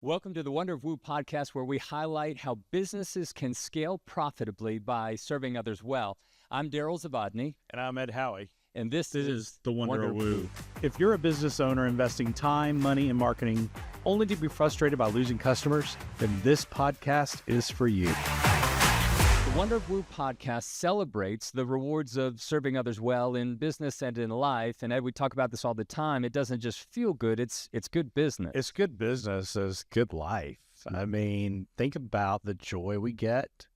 Welcome to the Wonder of WOOO podcast, where we highlight how businesses can scale profitably by serving others well. I'm Darryl Zavadny. And I'm Ed Howie. And this is the Wonder of WOOO. If you're a business owner investing time, money, and marketing only to be frustrated by losing customers, then this podcast is for you. The Wonder of WOOO podcast celebrates the rewards of serving others well in business and in life. And Ed, we talk about this all the time. It doesn't just feel good, it's good business. It's good business, it's good life. I mean, think about the joy we get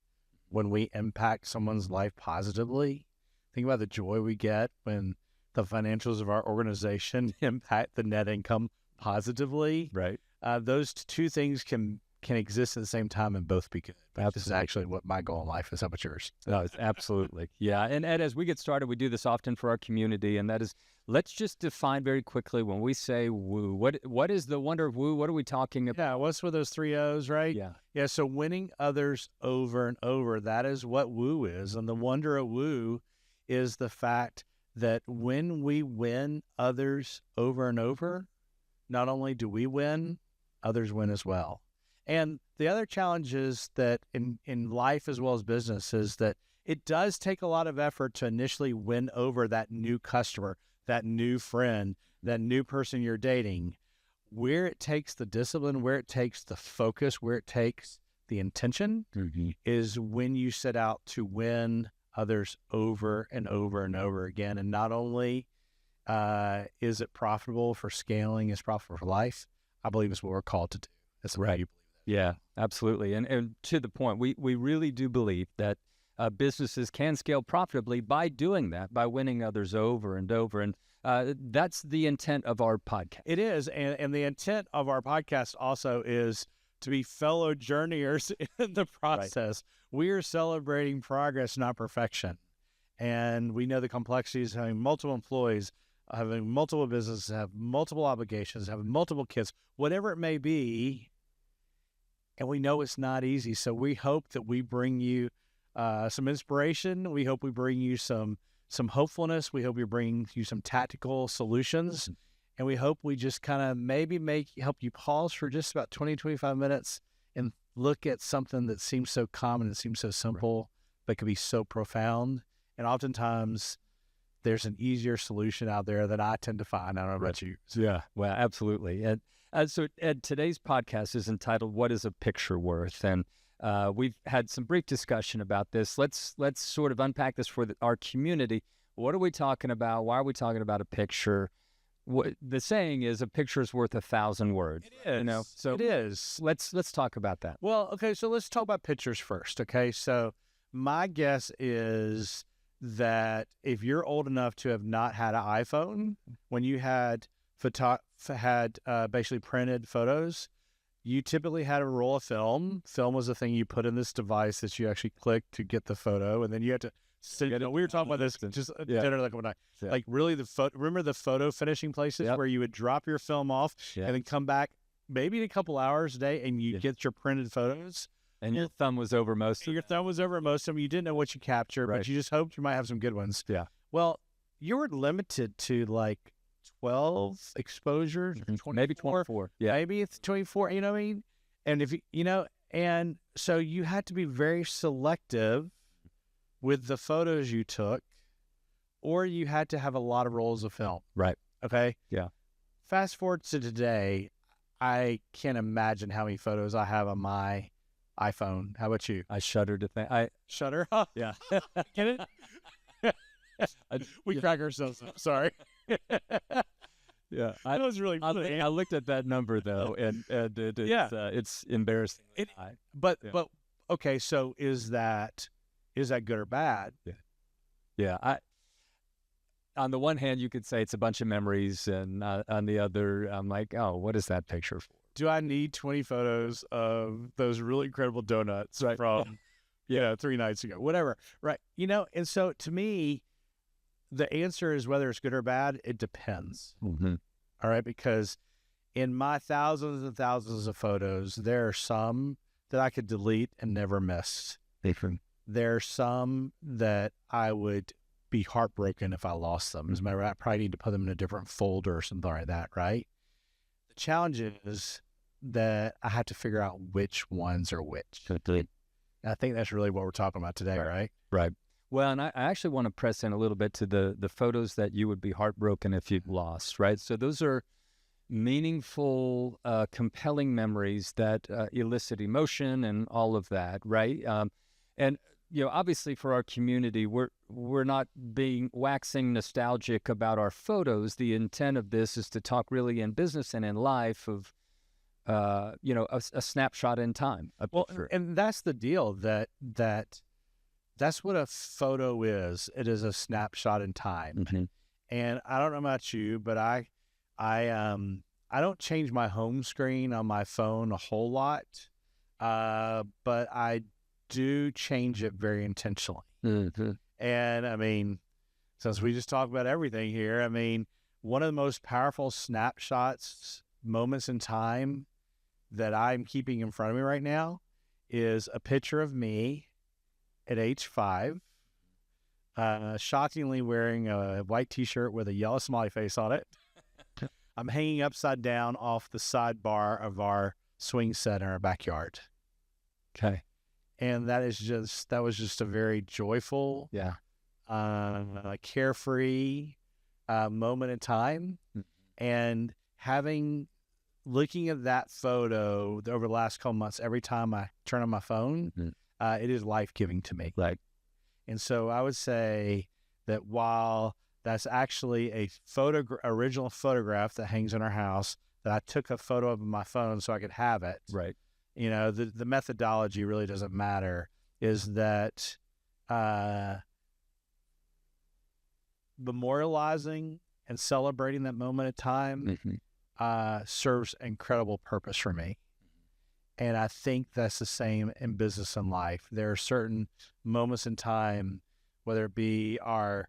when we impact someone's life positively. Think about the joy we get when the financials of our organization impact the net income positively. Right. Those two things can exist at the same time and both be good. Absolutely. This is actually what my goal in life is. How about yours? No, it's absolutely. Yeah. And Ed, as we get started, we do this often for our community, and that is, let's just define very quickly when we say WOOO. What is the Wonder of WOOO? What are we talking about? Yeah, what's with those three O's, right? Yeah. Yeah, so winning others over and over, that is what WOOO is. And the wonder of WOOO is the fact that when we win others over and over, not only do we win, others win as well. And the other challenge is that in life as well as business is that it does take a lot of effort to initially win over that new customer, that new friend, that new person you're dating. Where it takes the discipline, where it takes the focus, where it takes the intention is when you set out to win others over and over and over again. And not only is it profitable for scaling, it's profitable for life. I believe it's what we're called to do. That's Right. what you believe. Yeah, absolutely. And to the point, we really do believe that businesses can scale profitably by doing that, by winning others over and over. And that's the intent of our podcast. It is. And the intent of our podcast also is to be fellow journeyers in the process. Right. We are celebrating progress, not perfection. And we know the complexities of having multiple employees, having multiple businesses, have multiple obligations, having multiple kids, whatever it may be. And we know it's not easy. So we hope that we bring you some inspiration. We hope we bring you some hopefulness. We hope we bring you some tactical solutions. And we hope we just kind of maybe help you pause for just about 20, 25 minutes and look at something that seems so common and seems so simple, but could be so profound. And oftentimes there's an easier solution out there that I tend to find. I don't know about you. Yeah, well, absolutely. And so, Ed, today's podcast is entitled, "What is a Picture Worth?" And we've had some brief discussion about this. Let's sort of unpack this for our community. What are we talking about? Why are we talking about a picture? The saying is, a picture is worth 1,000 words. It is. You know? So it is. Let's talk about that. Well, okay, so let's talk about pictures first, okay? So my guess is that if you're old enough to have not had an iPhone, when you had basically printed photos, you typically had a roll of film. Film was the thing you put in this device that you actually clicked to get the photo, and then you had to sit. We were talking about this just dinner like one night. Yeah. Like really, remember the photo finishing places where you would drop your film off and then come back maybe in a couple hours a day, and you get your printed photos. And your thumb was over most of them. Your thumb was over most of them. You didn't know what you captured, but you just hoped you might have some good ones. Yeah. Well, you were limited to like 12 exposures, maybe 24. Yeah. Maybe it's 24, you know what I mean? And if and so you had to be very selective with the photos you took, or you had to have a lot of rolls of film. Right. Okay. Yeah. Fast forward to today, I can't imagine how many photos I have on my iPhone. How about you? I shudder to think. Shudder? Yeah. Get it? We crack ourselves up. Sorry. Yeah, that was really funny. I looked at that number though, and it's embarrassing. But okay, so is that good or bad? Yeah. On the one hand, you could say it's a bunch of memories, and on the other, I'm like, oh, what is that picture for? Do I need 20 photos of those really incredible donuts from 3 nights ago? Whatever, right? And so to me, the answer is whether it's good or bad, it depends. Mm-hmm. All right, because in my thousands and thousands of photos, there are some that I could delete and never miss. There are some that I would be heartbroken if I lost them. As a matter of fact, I probably need to put them in a different folder or something like that, right? The challenge is that I have to figure out which ones are which. I think that's really what we're talking about today, right? Right. Well, and I actually want to press in a little bit to the photos that you would be heartbroken if you'd lost, right? So those are meaningful, compelling memories that elicit emotion and all of that, right? And obviously for our community, we're not being waxing nostalgic about our photos. The intent of this is to talk really in business and in life of a snapshot in time. And that's the deal that's what a photo is. It is a snapshot in time. Mm-hmm. And I don't know about you, but I don't change my home screen on my phone a whole lot, but I do change it very intentionally. Mm-hmm. And I mean, since we just talked about everything here, I mean, one of the most powerful snapshots, moments in time that I'm keeping in front of me right now is a picture of me at age 5, shockingly wearing a white t-shirt with a yellow smiley face on it. I'm hanging upside down off the sidebar of our swing set in our backyard. Okay. And that was just a very joyful, carefree moment in time. And looking at that photo over the last couple months, every time I turn on my phone, it is life-giving to me. Right. And so I would say that while that's actually a original photograph that hangs in our house that I took a photo of on my phone so I could have it. Right. The methodology really doesn't matter, is that memorializing and celebrating that moment of time serves incredible purpose for me. And I think that's the same in business and life. There are certain moments in time, whether it be our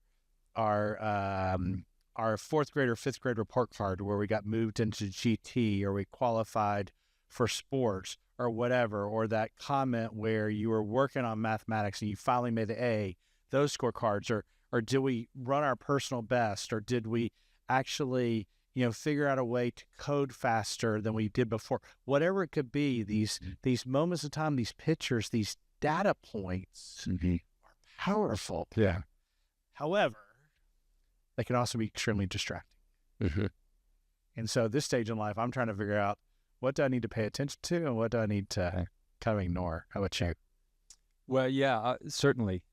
4th grade or 5th grade report card where we got moved into GT, or we qualified for sports or whatever, or that comment where you were working on mathematics and you finally made the A, those scorecards, or did we run our personal best, or did we actually figure out a way to code faster than we did before? Whatever it could be, these moments of time, these pictures, these data points are powerful. Yeah. However, they can also be extremely distracting. And so at this stage in life, I'm trying to figure out, what do I need to pay attention to and what do I need to kind of ignore? How about you? Well, yeah, certainly.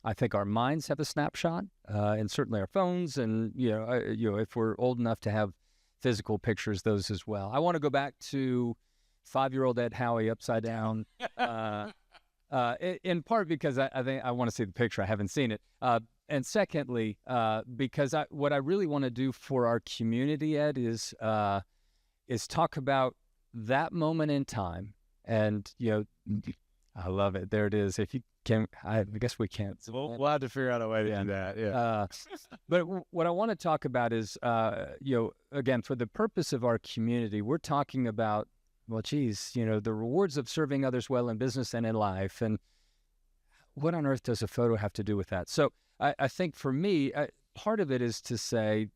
I think our minds have a snapshot, and certainly our phones, and if we're old enough to have physical pictures, those as well. I want to go back to 5-year-old Ed Howie upside down, in part because I think I want to see the picture. I haven't seen it, and secondly, because what I really want to do for our community, Ed, is talk about that moment in time, and I love it. There it is. If you can, I guess we can't. We'll have to figure out a way to do that. Yeah. But what I want to talk about is, again, for the purpose of our community, we're talking about, the rewards of serving others well in business and in life. And what on earth does a photo have to do with that? So I think for me, part of it is to say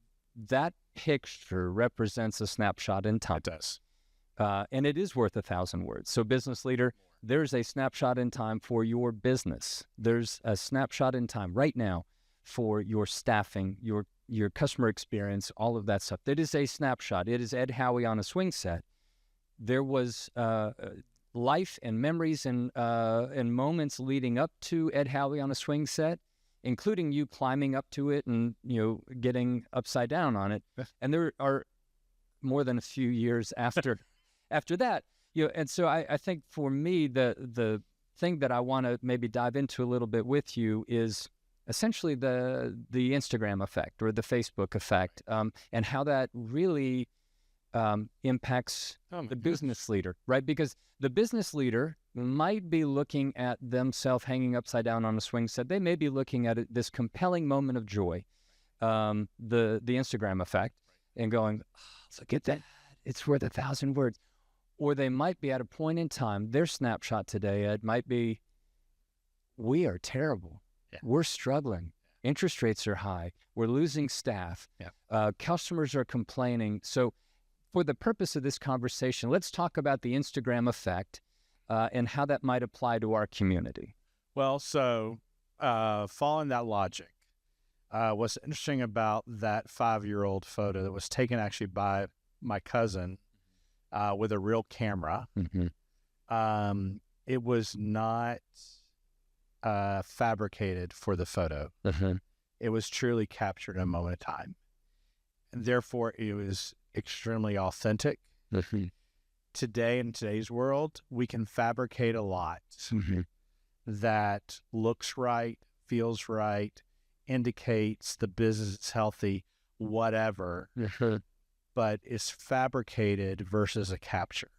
that picture represents a snapshot in time. It does. And it is worth 1,000 words. So business leader, there's a snapshot in time for your business. There's a snapshot in time right now for your staffing, your customer experience, all of that stuff. That is a snapshot. It is Ed Howie on a swing set. There was life and memories and moments leading up to Ed Howie on a swing set, including you climbing up to it and getting upside down on it. And there are more than a few years after that. And so I think for me, the thing that I want to maybe dive into a little bit with you is essentially the Instagram effect or the Facebook effect, and how that really impacts the business leader, right? Because the business leader might be looking at themselves hanging upside down on a swing set. They may be looking at this compelling moment of joy, the Instagram effect, and going, look at that. It's worth 1,000 words. Or they might be at a point in time, their snapshot today, Ed, might be, we are terrible. Yeah. We're struggling. Interest rates are high. We're losing staff. Yeah. Customers are complaining. So for the purpose of this conversation, let's talk about the Instagram effect and how that might apply to our community. Well, so following that logic, what's interesting about that 5-year-old photo that was taken actually by my cousin with a real camera, it was not fabricated for the photo. It was truly captured in a moment of time. And therefore, it was extremely authentic. Today, in today's world, we can fabricate a lot that looks right, feels right, indicates the business is healthy, whatever, but is fabricated versus a capture.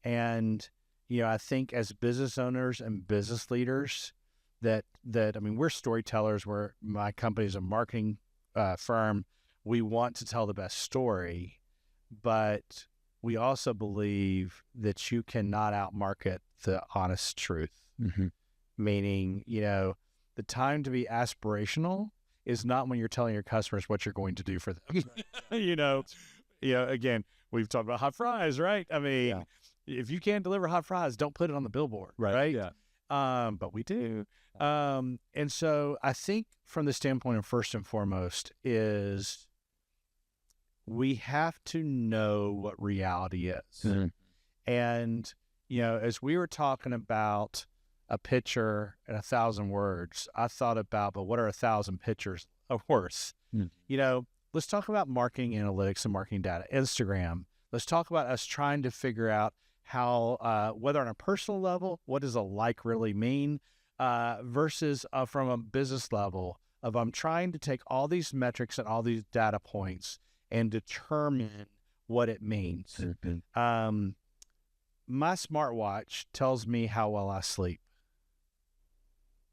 And, I think as business owners and business leaders that I mean, we're storytellers. My company is a marketing firm. We want to tell the best story, but we also believe that you cannot outmarket the honest truth. Meaning, the time to be aspirational is not when you're telling your customers what you're going to do for them. Again, we've talked about hot fries, right? I mean, if you can't deliver hot fries, don't put it on the billboard, right? Yeah. But we do. And so I think from the standpoint of first and foremost is we have to know what reality is. And, as we were talking about a picture and 1,000 words, I thought about, but what are 1,000 pictures worth? Let's talk about marketing analytics and marketing data. Instagram. Let's talk about us trying to figure out how, whether on a personal level, what does a like really mean, versus from a business level of I'm trying to take all these metrics and all these data points and determine what it means. My smartwatch tells me how well I sleep.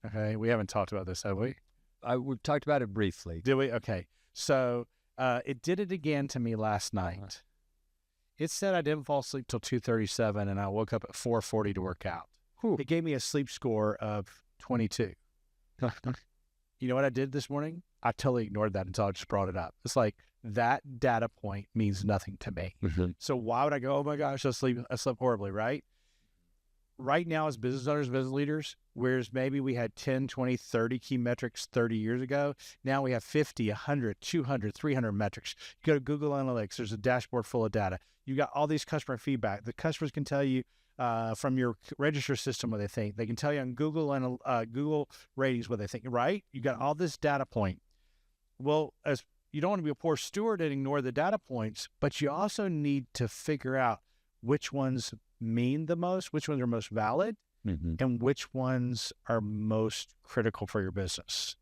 Okay, we haven't talked about this, have we? We've talked about it briefly. Did we? Okay, so it did it again to me last night. It said I didn't fall asleep till 2:37, and I woke up at 4:40 to work out. It gave me a sleep score of 22. You know what I did this morning? I totally ignored that until I just brought it up. It's like that data point means nothing to me. So why would I go, oh my gosh, I slept horribly, right? Right now as business owners, business leaders, whereas maybe we had 10, 20, 30 key metrics 30 years ago, now we have 50, 100, 200, 300 metrics. You go to Google Analytics, there's a dashboard full of data. You got all these customer feedback. The customers can tell you from your register system what they think. They can tell you on Google and Google ratings what they think, right? You got all this data point. Well, as you don't want to be a poor steward and ignore the data points, but you also need to figure out which ones mean the most, which ones are most valid, and which ones are most critical for your business.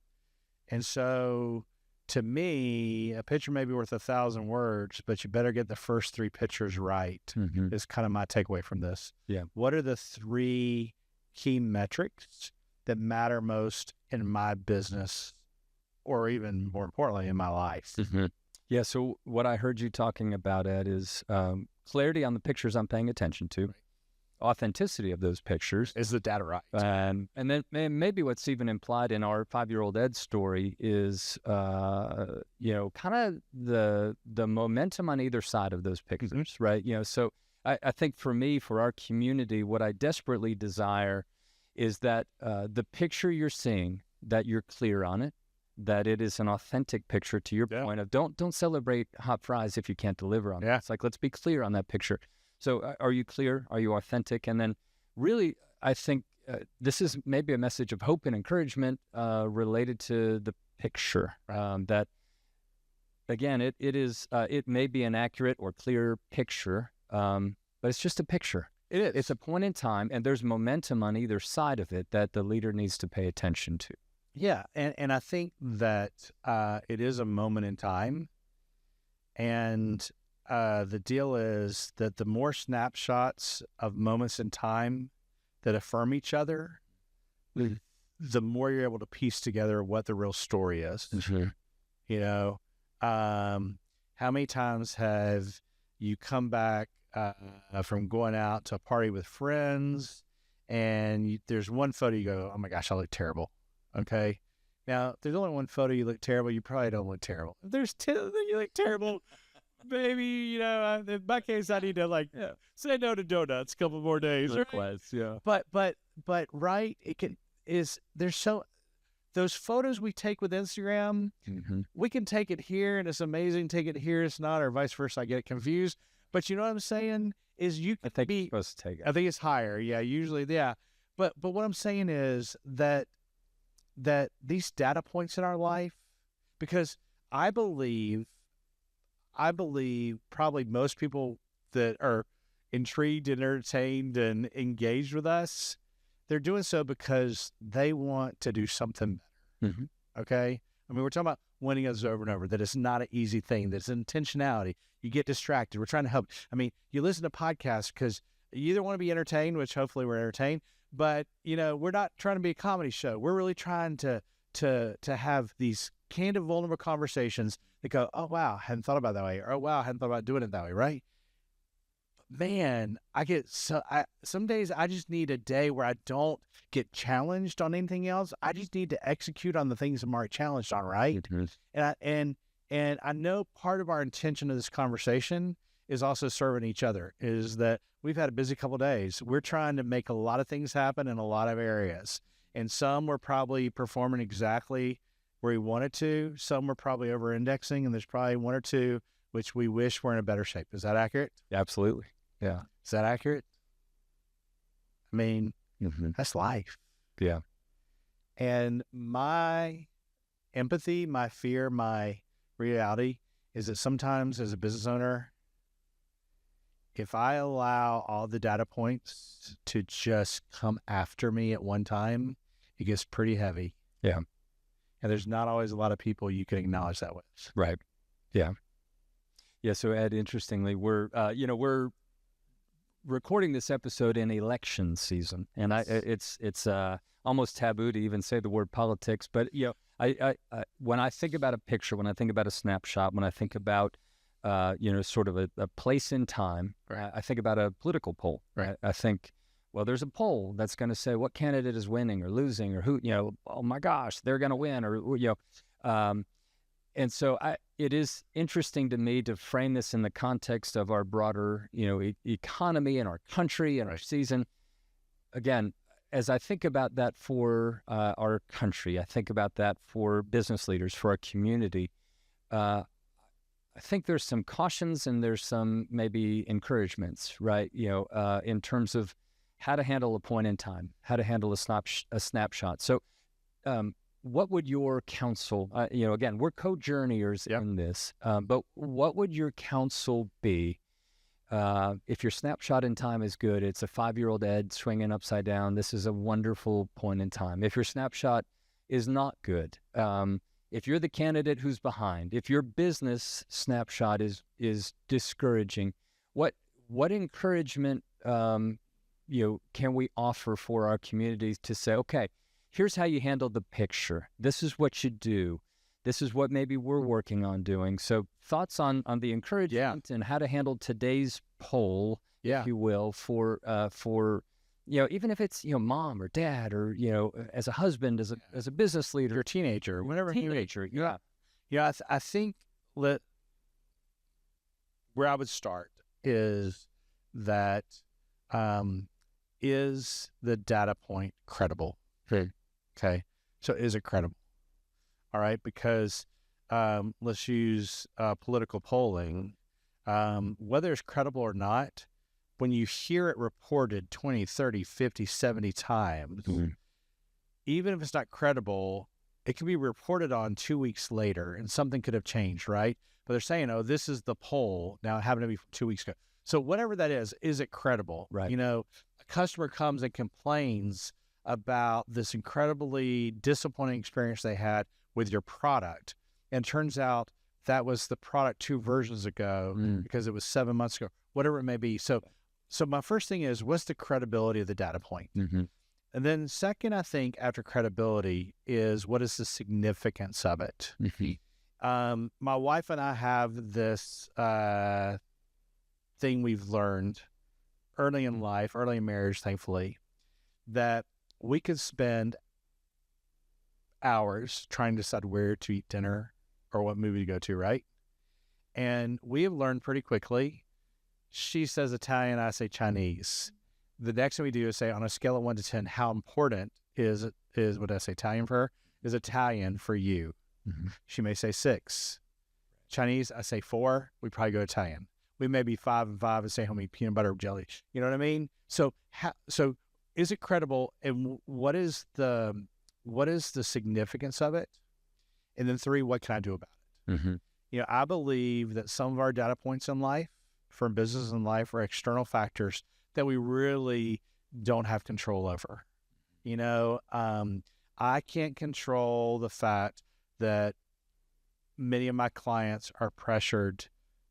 And so to me, a picture may be worth 1,000 words, but you better get the first 3 pictures right, is kind of my takeaway from this. Yeah. What are the 3 key metrics that matter most in my business, or even more importantly, in my life? Yeah, so what I heard you talking about, Ed, is clarity on the pictures I'm paying attention to, authenticity of those pictures. Is the data right? And then maybe what's even implied in our 5-year-old Ed story is, kind of the momentum on either side of those pictures, right? So I think for me, for our community, what I desperately desire is that the picture you're seeing, that you're clear on it, that it is an authentic picture, to your point of don't celebrate hot fries if you can't deliver on it. It's like, let's be clear on that picture. So are you clear? Are you authentic? And then really, I think this is maybe a message of hope and encouragement related to the picture. That, again, it may be an accurate or clear picture, but it's just a picture. It is. It's a point in time, and there's momentum on either side of it that the leader needs to pay attention to. Yeah, and I think that it is a moment in time, and the deal is that the more snapshots of moments in time that affirm each other, the more you're able to piece together what the real story is. How many times have you come back from going out to a party with friends, and there's one photo you go, oh my gosh, I look terrible. Okay. Now, if there's only one photo you look terrible, you probably don't look terrible. If there's 10 that you look terrible, maybe, in my case, I need to say no to donuts a couple more days. Likewise, yeah. But right, those photos we take with Instagram, we can take it here and it's amazing, take it here, it's not, or vice versa. I get confused. But you know what I'm saying? Is you I think you're supposed to take it. I think it's higher. Yeah, usually, yeah. But what I'm saying is that these data points in our life, because I believe probably most people that are intrigued and entertained and engaged with us, they're doing so because they want to do something better. Okay? I mean, we're talking about winning us over and over, that it's not an easy thing, that it's intentionality. You get distracted. We're trying to help. I mean, you listen to podcasts because you either want to be entertained, which hopefully we're entertained, but, we're not trying to be a comedy show. We're really trying to have these candid, vulnerable conversations that go, oh, wow, I hadn't thought about it that way. Or, oh, wow, I hadn't thought about doing it that way, right? Man, some days I just need a day where I don't get challenged on anything else. I just need to execute on the things I'm already challenged on, right? And I know part of our intention of this conversation is also serving each other, is that we've had a busy couple of days. We're trying to make a lot of things happen in a lot of areas. And some we're probably performing exactly where we wanted to. Some we're probably over-indexing, and there's probably one or two which we wish were in a better shape. Is that accurate? Absolutely. Yeah. Is that accurate? I mean, that's life. Yeah. And my empathy, my fear, my reality is that sometimes as a business owner, if I allow all the data points to just come after me at one time, it gets pretty heavy. Yeah. And there's not always a lot of people you can acknowledge that with. Right. Yeah. Yeah. So Ed, interestingly, we're recording this episode in election season, and it's almost taboo to even say the word politics. But I when I think about a picture, when I think about a snapshot, when I think about sort of a place in time, right. I think about a political poll. Right. I think, well, there's a poll that's going to say what candidate is winning or losing, or who, oh my gosh, they're going to win, or and so it is interesting to me to frame this in the context of our broader, economy and our country and our season. Again, as I think about that for our country, I think about that for business leaders, for our community. I think there's some cautions and there's some maybe encouragements, right? In terms of how to handle a point in time, how to handle a snapshot. So, what would your counsel, again, we're co-journeyers in this, but what would your counsel be if your snapshot in time is good? It's a 5-year-old Ed swinging upside down. This is a wonderful point in time. If your snapshot is not good, if you're the candidate who's behind, if your business snapshot is discouraging, what encouragement can we offer for our communities to say, okay, here's how you handle the picture. This is what you do. This is what maybe we're working on doing. So thoughts on the encouragement and how to handle today's poll, if you will, for even if it's mom or dad or as a husband, as a business leader, or teenager, whatever teenager. I think where I would start is that is the data point credible? Okay. So is it credible? All right. Because let's use political polling. Whether it's credible or not, when you hear it reported 20, 30, 50, 70 times, even if it's not credible, it can be reported on 2 weeks later and something could have changed, right? But they're saying, oh, this is the poll. Now it happened to be 2 weeks ago. So whatever that is it credible? Right. A customer comes and complains about this incredibly disappointing experience they had with your product. And turns out that was the product 2 versions ago because it was 7 months ago, whatever it may be. So my first thing is, what's the credibility of the data point? And then second, I think after credibility is, what is the significance of it? My wife and I have this thing we've learned early in life, early in marriage, thankfully, that we could spend hours trying to decide where to eat dinner or what movie to go to, right? And we have learned pretty quickly. She says Italian, I say Chinese. The next thing we do is say, on a scale of 1 to 10, how important is what I say Italian for her? Is Italian for you? Mm-hmm. She may say 6. Chinese, I say 4. We probably go Italian. We may be 5 and 5 and say, homie, peanut butter jelly. You know what I mean? So is it credible? And what is the significance of it? And then 3, what can I do about it? Mm-hmm. I believe that some of our data points in life, from business and life, are external factors that we really don't have control over. I can't control the fact that many of my clients are pressured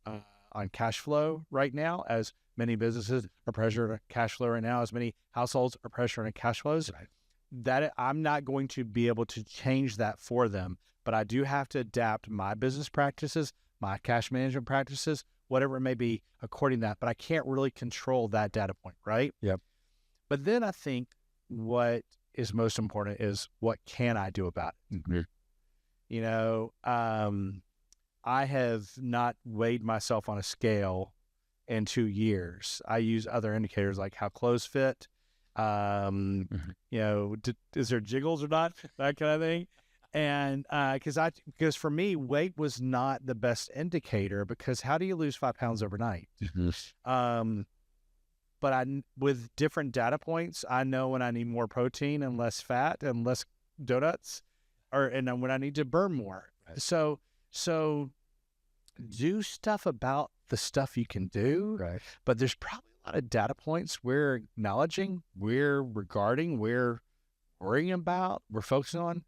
on cash flow right now, as many businesses are pressured on cash flow right now, as many households are pressured on cash flows. Right. That I'm not going to be able to change that for them, but I do have to adapt my business practices, my cash management practices, whatever it may be, according to that. But I can't really control that data point, right? Yep. But then I think what is most important is, what can I do about it? Mm-hmm. I have not weighed myself on a scale in 2 years. I use other indicators like how clothes fit. Mm-hmm. Is there jiggles or not? That kind of thing. And because for me, weight was not the best indicator, because how do you lose 5 pounds overnight? Mm-hmm. But with different data points, I know when I need more protein and less fat and less donuts, and when I need to burn more. Right. So do stuff about the stuff you can do. Right. But there's probably a lot of data points we're acknowledging, we're worrying about, we're focusing on,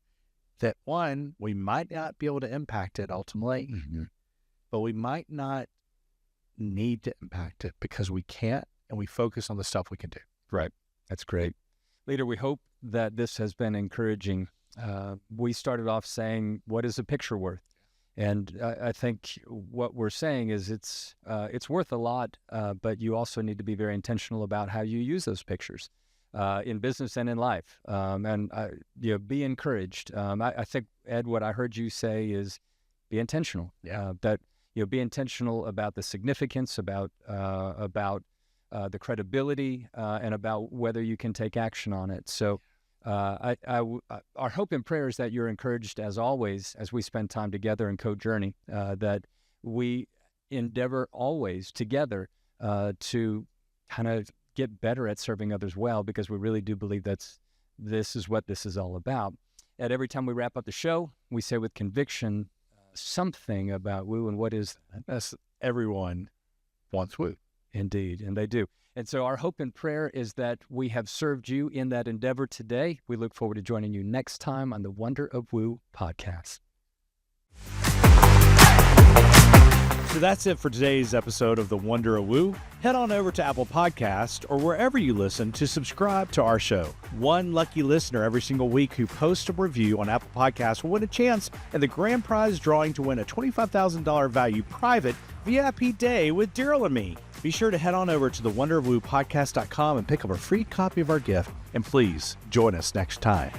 that one, we might not be able to impact it ultimately, mm-hmm. but we might not need to impact it because we can't, and we focus on the stuff we can do. Right. That's great. Leader, we hope that this has been encouraging. We started off saying, what is a picture worth? And I think what we're saying is it's worth a lot, but you also need to be very intentional about how you use those pictures in business and in life. Be encouraged. I think, Ed, what I heard you say is be intentional. Yeah. Be intentional about the significance, about the credibility, and about whether you can take action on it. So our hope and prayer is that you're encouraged, as always, as we spend time together in Code Journey, that we endeavor always together to kind of get better at serving others well, because we really do believe this is what this is all about. At every time we wrap up the show, we say with conviction something about WOO, and what is that? That's everyone wants WOO. Indeed, and they do. And so our hope and prayer is that we have served you in that endeavor today. We look forward to joining you next time on the Wonder of WOO podcast. So that's it for today's episode of the Wonder of WOO. Head on over to Apple Podcast or wherever you listen to subscribe to our show. One lucky listener every single week who posts a review on Apple Podcasts will win a chance in the grand prize drawing to win a $25,000 value private VIP day with Darryl and me. Be sure to head on over to the wonderofwoopodcast.com and pick up a free copy of our gift. And please join us next time.